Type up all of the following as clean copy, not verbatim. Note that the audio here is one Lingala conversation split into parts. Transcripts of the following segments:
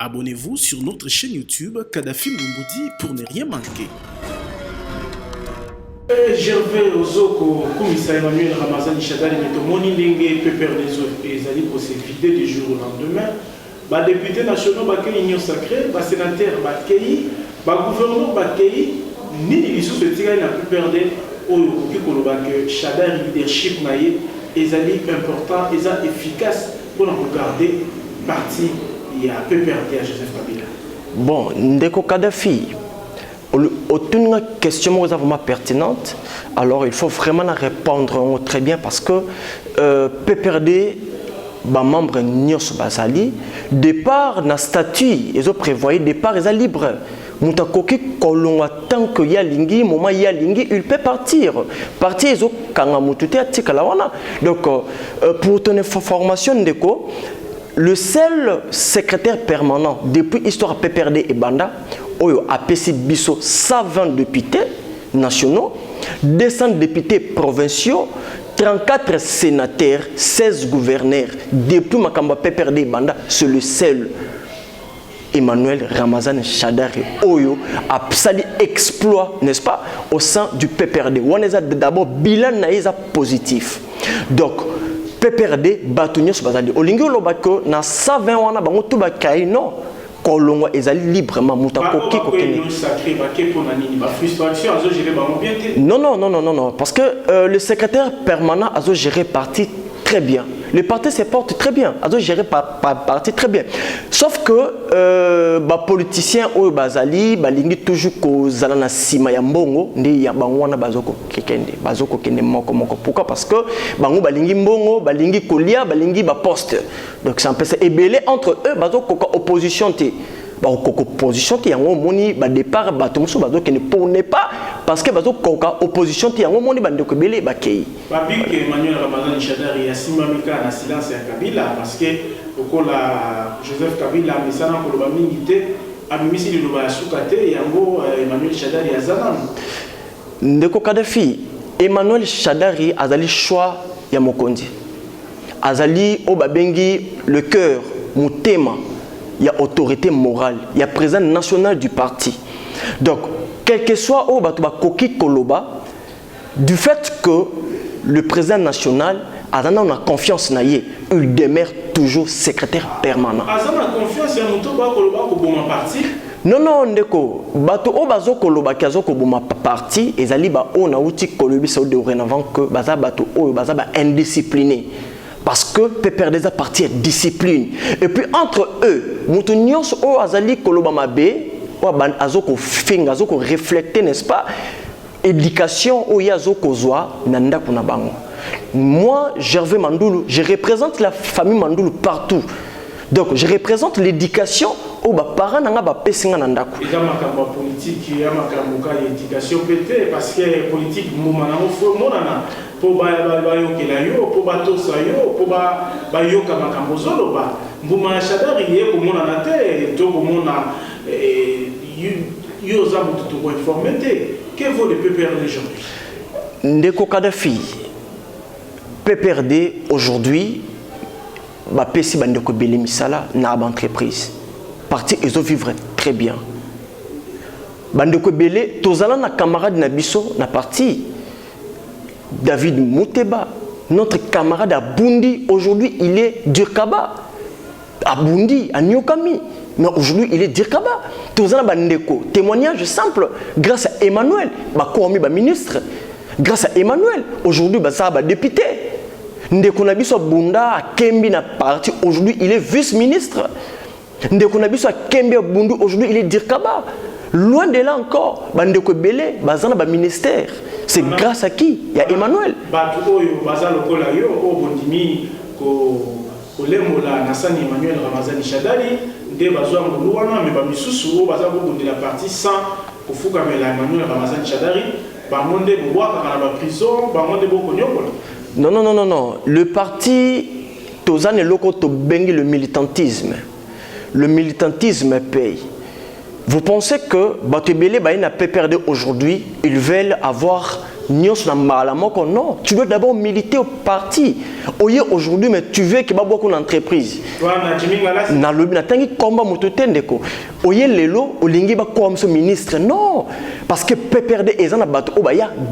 Abonnez-vous sur notre chaîne YouTube Kadhafi Moumoudi pour ne rien manquer. Gervais Ozoko, commissaire Emmanuel Ramazani Chadali, Metomoni Ndenge, Pépère des eaux, et Zali pour se vider du jour au lendemain. Les députés nationaux, les union sacrée, les sénateurs, les gouverneurs, ni les sous le tirage la plupart des que Chadali leadership est important, est efficace pour regarder parti il y a PPRD à Joseph Kabila. Bon, Ndeko Kadhafi, une question vraiment pertinente, alors il faut vraiment la répondre très bien parce que PPRD, membre Nyos Basali, départ na statut, ils ont prévoyé départ, ils sont libres. Mutakoki kolonga tant que ya lingi, moment ya lingi, il peut partir. Partir, ils ont kangamutute atikalawana. Donc, pour ton information, Ndeko, le seul secrétaire permanent depuis histoire PPRD et Banda, Oyo APC Bisso 120 députés nationaux, 200 députés provinciaux, 34 sénateurs, 16 gouverneurs. Depuis Makamba PPRD et Banda, c'est le seul Emmanuel Ramazani Chadari Oyo a sali exploit, n'est-ce pas, au sein du PPRD. On est d'abord bilan naïsa positif. Donc, PPRD Batunios Bazali. Olingo Lobako na 120 wana bango tout bakai non. Kolongo ezali librement mutakoki kokene. Non, parce que le secrétaire permanent a géré parti très bien. Le parti se porte très bien, a géré parti très bien. Sauf que politiciens ou bazali balingi toujours ko zalana sima ya mbongo ndi ya bangwana bazoko kende moko. Pourquoi? Parce que bango balingi mbongo, balingi kolia, balingi ba poste. Donc c'est un peu ça. Et belé entre eux bazoko opposition te. Opposition qui yango moni ba départ ba tomuso bazo qui ne pone pas parce que bazo koka opposition qui yango moni bande ko belé ba kei babik Emmanuel Ramazani Chadari ya simamika na silence ya Kabila parce que okola Joseph Kabila misana ko loba mingité amimisi liloba sukate yango Emmanuel Chadari ya zaman Ndeko Kadhafi Emmanuel Chadari azali choix ya mokondi azali obabengi le cœur mutema. Il y a autorité morale, il y a président national du parti. Donc, quel que soit au Koki Koloba, du fait que le président national a confiance, il demeure toujours secrétaire permanent. Confiance, parti. Non, ndeko, bato o bazo koloba kazo ko boma parti, ezali ba o na uti kolobi sa dorénavant que baza bato o baza ba indiscipliné. Parce que PPRD a parti à discipline. Et puis entre eux, Moutonios o azali kolobama be, o azoko fing, azoko refléter, n'est-ce pas? Éducation o yazoko zoa nanda kuna bango. Moi, Gervais Mandoulou, je représente la famille Mandoulou partout. Donc je représente l'éducation au parents nanga ba pesinga nanda ko. Il y a ma politique, il y a ma éducation peut-être parce que politique moumana faut monana. Pour bayokela yo pour batosa yo pour bayoka makambo zoloba mbuma Chadari ye komona na te to komona yo za mutu to informer te que vaut le PPRD aujourd'hui Ndeko Kadhafi PPRD aujourd'hui ba pesi bandeko beli misala na entreprise parti ils vivre très bien bandeko belé tozala na camarade na biso na parti David Mouteba, notre camarade à Bundi, aujourd'hui il est Dirkaba. À Bundi, à Nyokami. Mais aujourd'hui il est Dirkaba. Tozana Bandeko. Témoignage simple. Grâce à Emmanuel, Bakoumi, ministre. Grâce à Emmanuel, aujourd'hui ça va député. Ndeko Nabiso Bunda, à Kembi na parti, aujourd'hui il est vice-ministre. Ndeko Nabiso à Kembi à Bundu, aujourd'hui il est Dirkaba. Loin de là encore, Bandeko Belé, Bazana ba ministère. C'est grâce à qui? Il y a Emmanuel. Emmanuel Ramazani Chadali, de Bazouan Goulouana, mais Bamisusu, Bazabou de la partie sans Kofouka Emmanuel Ramazani Chadari, Bamonde Bouwa, dans la prison, Bamonde Bokonyoko. Non. Le parti, Tozan et Loko Tobengi le militantisme. Le militantisme paye. Vous pensez que Batebele Baïna peut perdre aujourd'hui, ils veulent avoir Non, tu dois d'abord militer au parti. Aujourd'hui, mais tu veux qu'il y ait beaucoup d'entreprises. Ministre, non, parce que PPRD est un abattu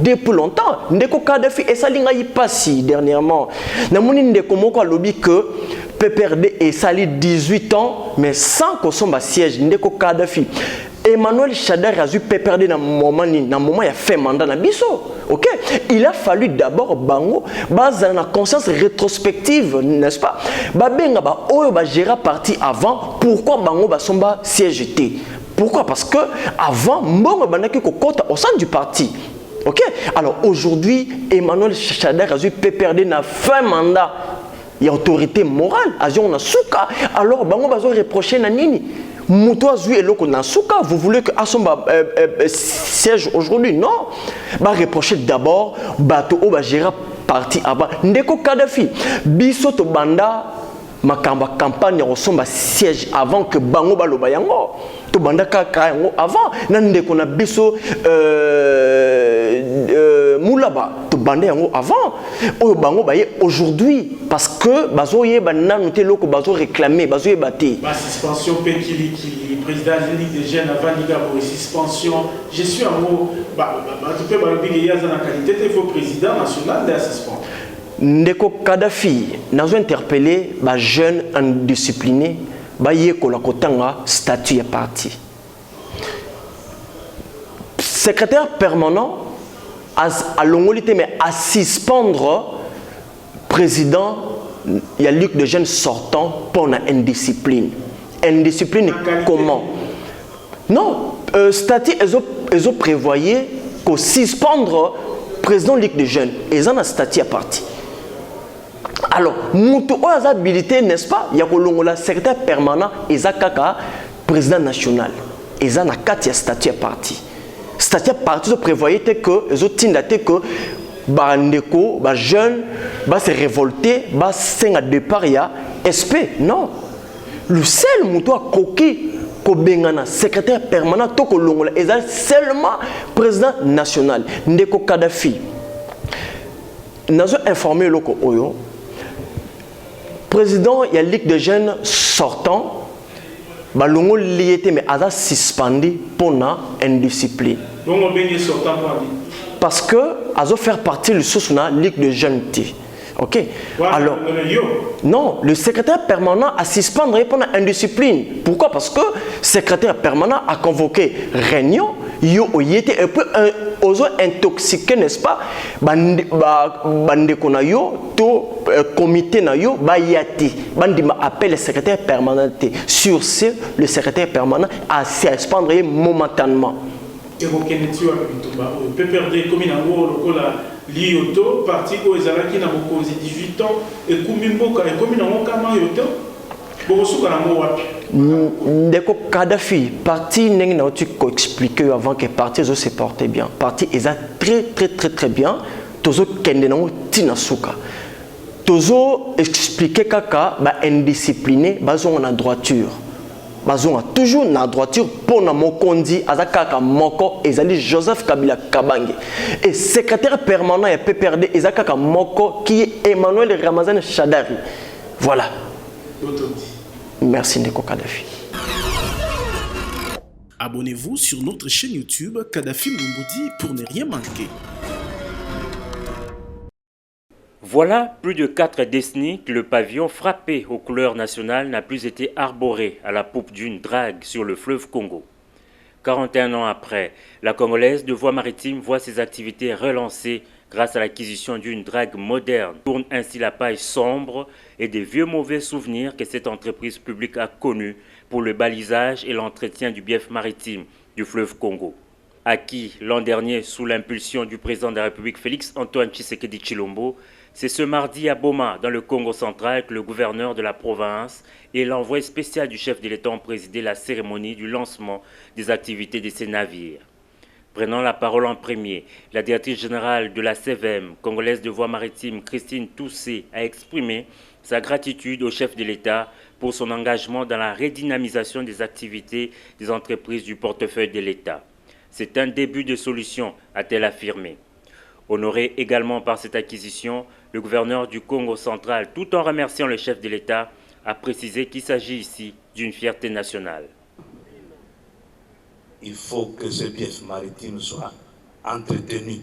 depuis longtemps. Ndeko Kadhafi et ça linga y passe dernièrement. Namoni ndeko moko lobby que PPRD est sali 18 ans mais sans qu'on soit siège Ndeko Kadhafi. Emmanuel Chadar a eu PPRD dans moment il a fait mandat na biso. OK, il a fallu d'abord bango base na conscience rétrospective, n'est-ce pas? Ba benga ba oyo ba gérer parti avant, pourquoi bango ba somba siège été? Pourquoi? Parce que avant, Mbongo Banaki Kokota au sein du parti. Ok? Alors aujourd'hui, Emmanuel Chadar a eu PPRD na fin mandat. Il y a autorité morale. On a souka. Alors, Bango Bazo reproché na nini. Mouto Azui et Loko na souka. Vous voulez que Assomba siège aujourd'hui? Non. Ba reprocher d'abord Bato Oba Gera parti avant. Ndeko Kadhafi. Bisoto Banda. Makamba campagne ressemble à siège avant que Bango Baloba yango to banda kaka yango avant nande kona biso Moulaba to banda yango avant oyo Bango baye aujourd'hui parce que bazo ye bananu te loko bazo réclamer bazo ye baté suspension Pekili qui président de Ligue des jeunes avant Nigabo suspension je suis en mot tu peux balobi que yaza na qualité il faut président national de suspendre. Ndeko Kadhafi nous a interpellé les jeunes indisciplinés qui ont un statut de parti. Secrétaire permanent a l'ongolité mais à suspendre président il y a Ligue de jeunes sortants pour une indiscipline. Indiscipline comment? Non, statut ils ont prévoyé qu'on suspendre président Ligue de jeunes et ils ont un statut à parti. Alors, Moutou a habilité, n'est-ce pas? Il y a le secrétaire permanent et Zakaka, président national. Et ça n'a qu'à statut parti. Statut parti, prévoyait que les autres que Bandeko, les jeunes, se révolter, se départ, il y a SP. Non. Le seul Moutou a coquille, Kobengana, secrétaire permanent, Toko Longola, et seulement président national. Ndeko Kadhafi. Nous avons informé le Oyo. Président, il y a Ligue de jeunes sortant, Balongo liété mais a suspendu pour une indiscipline. Parce que Azo faire partie de la Ligue de jeunes. Ok? Alors, non, le secrétaire permanent a suspendu pour une indiscipline. Pourquoi? Parce que le secrétaire permanent a convoqué réunion, il était un peu intoxiqué, n'est-ce pas? Bandeko na yo, to comité na yo, bayati. Bandima appelle le secrétaire permanent. Sur ce, le secrétaire permanent a suspendre momentanément. Et vous connaissez PPRD comme l'IOTO, parti où ils allaient qui n'a pas 18 ans, et comme il n'a Ndeko Kadhafi, parti n'a expliqué avant que parti se portait bien. Parti est très bien. Tozo kendenango tinasuka. Tozo expliqué kaka ba indiscipliné, bazon en droiture. Bazon toujours na droiture pour na mokondi azakaka moko ezali Joseph Kabila Kabange. Et secrétaire permanent et PPRD ezakaka moko qui est Emmanuel Ramazan Chadari. Voilà. Merci Ndeko Kadhafi. Abonnez-vous sur notre chaîne YouTube Kadhafi Moumoudi pour ne rien manquer. Voilà plus de 4 décennies que le pavillon frappé aux couleurs nationales n'a plus été arboré à la poupe d'une drague sur le fleuve Congo. 41 ans après, la Congolaise de Voies Maritimes voit ses activités relancées grâce à l'acquisition d'une drague moderne. Tourne ainsi la page sombre et des vieux mauvais souvenirs que cette entreprise publique a connus pour le balisage et l'entretien du bief maritime du fleuve Congo. Acquis l'an dernier sous l'impulsion du président de la République Félix Antoine Tshisekedi Tshilombo, c'est ce mardi à Boma, dans le Congo central, que le gouverneur de la province et l'envoyé spécial du chef de l'État ont présidé la cérémonie du lancement des activités de ces navires. Prenant la parole en premier, la directrice générale de la CVM, congolaise de Voies Maritimes, Christine Toussé, a exprimé sa gratitude au chef de l'État pour son engagement dans la redynamisation des activités des entreprises du portefeuille de l'État. C'est un début de solution, a-t-elle affirmé. Honoré également par cette acquisition, le gouverneur du Congo central, tout en remerciant le chef de l'État, a précisé qu'il s'agit ici d'une fierté nationale. Il faut que ce bief maritime soit entretenu.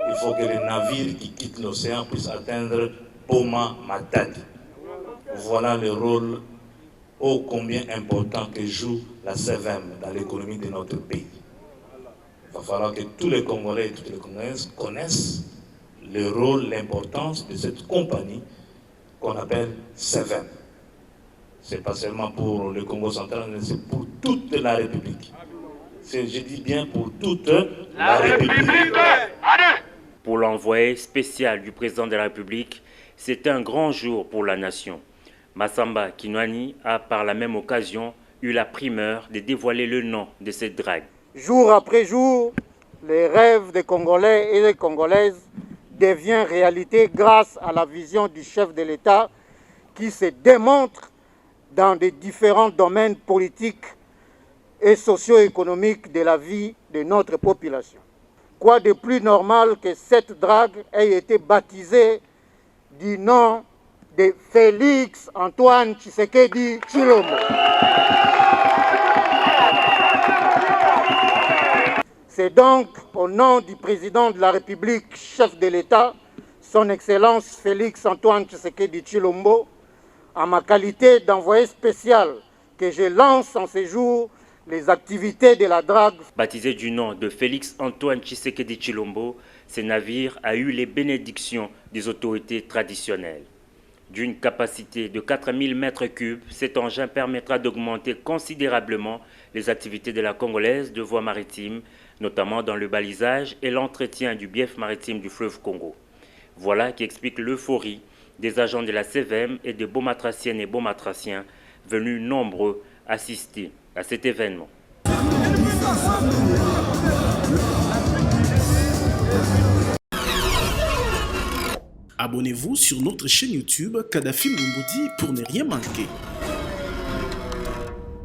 Il faut que les navires qui quittent l'océan puissent atteindre Boma Matadi. Voilà le rôle ô combien important que joue la CVM dans l'économie de notre pays. Il va falloir que tous les Congolais et toutes les Congolaises connaissent le rôle, l'importance de cette compagnie qu'on appelle CVM. Ce n'est pas seulement pour le Congo central, mais c'est pour toute la République. Je dis bien pour toute la République. Pour l'envoyé spécial du président de la République, c'est un grand jour pour la nation. Massamba Kinwani a par la même occasion eu la primeur de dévoiler le nom de cette drague. Jour après jour, les rêves des Congolais et des Congolaises deviennent réalité grâce à la vision du chef de l'État qui se démontre dans des différents domaines politiques et socio-économiques de la vie de notre population. Quoi de plus normal que cette drague ait été baptisée du nom de Félix Antoine Tshisekedi Tshilombo. C'est donc au nom du président de la République, chef de l'État, son Excellence Félix Antoine Tshisekedi Tshilombo, en ma qualité d'envoyé spécial, que je lance en ces jours les activités de la drague. Baptisé du nom de Félix Antoine Tshisekedi Tshilombo, ce navire a eu les bénédictions des autorités traditionnelles. D'une capacité de 4000 mètres cubes, cet engin permettra d'augmenter considérablement les activités de la Congolaise de voies maritimes, notamment dans le balisage et l'entretien du bief maritime du fleuve Congo. Voilà qui explique l'euphorie des agents de la CVM et des Beaumatraciennes et Beaumatraciens venus nombreux assister à cet événement. Abonnez-vous sur notre chaîne YouTube Kadhafi Moumoudi pour ne rien manquer.